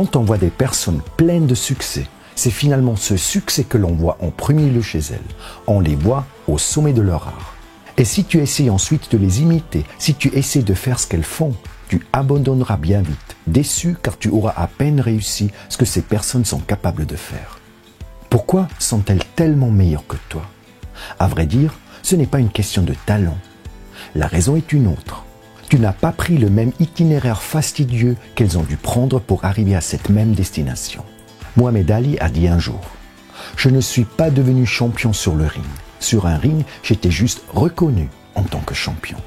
Quand on voit des personnes pleines de succès, c'est finalement ce succès que l'on voit en premier lieu chez elles. On les voit au sommet de leur art. Et si tu essaies ensuite de les imiter, si tu essaies de faire ce qu'elles font, tu abandonneras bien vite, déçu car tu auras à peine réussi ce que ces personnes sont capables de faire. Pourquoi sont-elles tellement meilleures que toi? À vrai dire, ce n'est pas une question de talent. La raison est une autre. Tu n'as pas pris le même itinéraire fastidieux qu'elles ont dû prendre pour arriver à cette même destination. Mohamed Ali a dit un jour « Je ne suis pas devenu champion sur le ring. Sur un ring, j'étais juste reconnu en tant que champion. »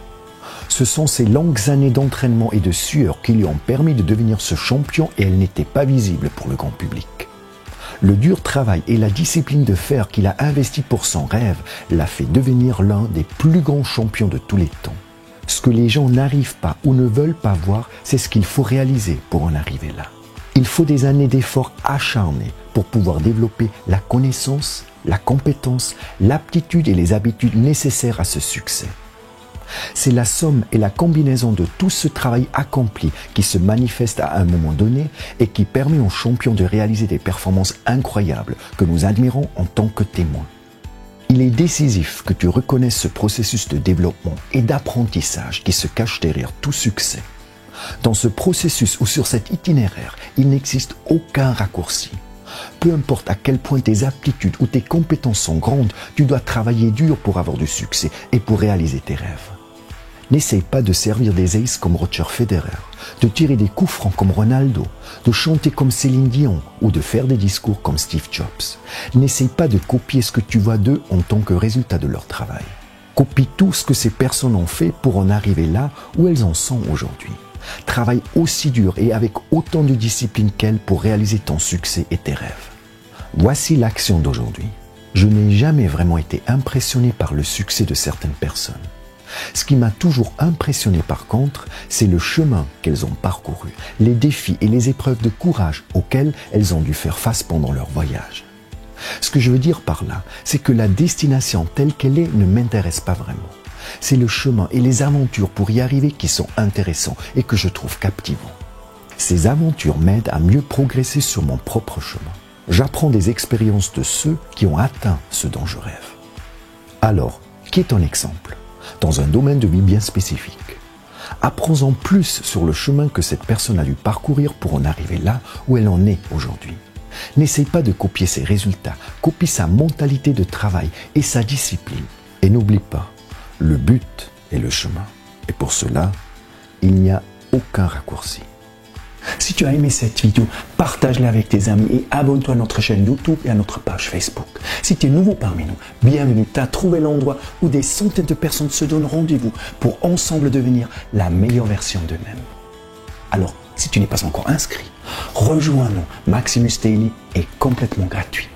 Ce sont ces longues années d'entraînement et de sueur qui lui ont permis de devenir ce champion et elles n'étaient pas visibles pour le grand public. Le dur travail et la discipline de fer qu'il a investi pour son rêve l'a fait devenir l'un des plus grands champions de tous les temps. Ce que les gens n'arrivent pas ou ne veulent pas voir, c'est ce qu'il faut réaliser pour en arriver là. Il faut des années d'efforts acharnés pour pouvoir développer la connaissance, la compétence, l'aptitude et les habitudes nécessaires à ce succès. C'est la somme et la combinaison de tout ce travail accompli qui se manifeste à un moment donné et qui permet aux champions de réaliser des performances incroyables que nous admirons en tant que témoins. Il est décisif que tu reconnaisses ce processus de développement et d'apprentissage qui se cache derrière tout succès. Dans ce processus ou sur cet itinéraire, il n'existe aucun raccourci. Peu importe à quel point tes aptitudes ou tes compétences sont grandes, tu dois travailler dur pour avoir du succès et pour réaliser tes rêves. N'essaye pas de servir des aces comme Roger Federer, de tirer des coups francs comme Ronaldo, de chanter comme Céline Dion ou de faire des discours comme Steve Jobs. N'essaye pas de copier ce que tu vois d'eux en tant que résultat de leur travail. Copie tout ce que ces personnes ont fait pour en arriver là où elles en sont aujourd'hui. Travaille aussi dur et avec autant de discipline qu'elles pour réaliser ton succès et tes rêves. Voici l'action d'aujourd'hui. Je n'ai jamais vraiment été impressionné par le succès de certaines personnes. Ce qui m'a toujours impressionné par contre, c'est le chemin qu'elles ont parcouru, les défis et les épreuves de courage auxquelles elles ont dû faire face pendant leur voyage. Ce que je veux dire par là, c'est que la destination telle qu'elle est ne m'intéresse pas vraiment. C'est le chemin et les aventures pour y arriver qui sont intéressants et que je trouve captivants. Ces aventures m'aident à mieux progresser sur mon propre chemin. J'apprends des expériences de ceux qui ont atteint ce dont je rêve. Alors, qui est ton exemple ? Dans un domaine de vie bien spécifique. Apprends-en plus sur le chemin que cette personne a dû parcourir pour en arriver là où elle en est aujourd'hui. N'essaye pas de copier ses résultats, copie sa mentalité de travail et sa discipline. Et n'oublie pas, le but est le chemin. Et pour cela, il n'y a aucun raccourci. Si tu as aimé cette vidéo, partage-la avec tes amis et abonne-toi à notre chaîne YouTube et à notre page Facebook. Si tu es nouveau parmi nous, bienvenue, tu as trouvé l'endroit où des centaines de personnes se donnent rendez-vous pour ensemble devenir la meilleure version d'eux-mêmes. Alors, si tu n'es pas encore inscrit, rejoins-nous. Maximus Daily est complètement gratuit.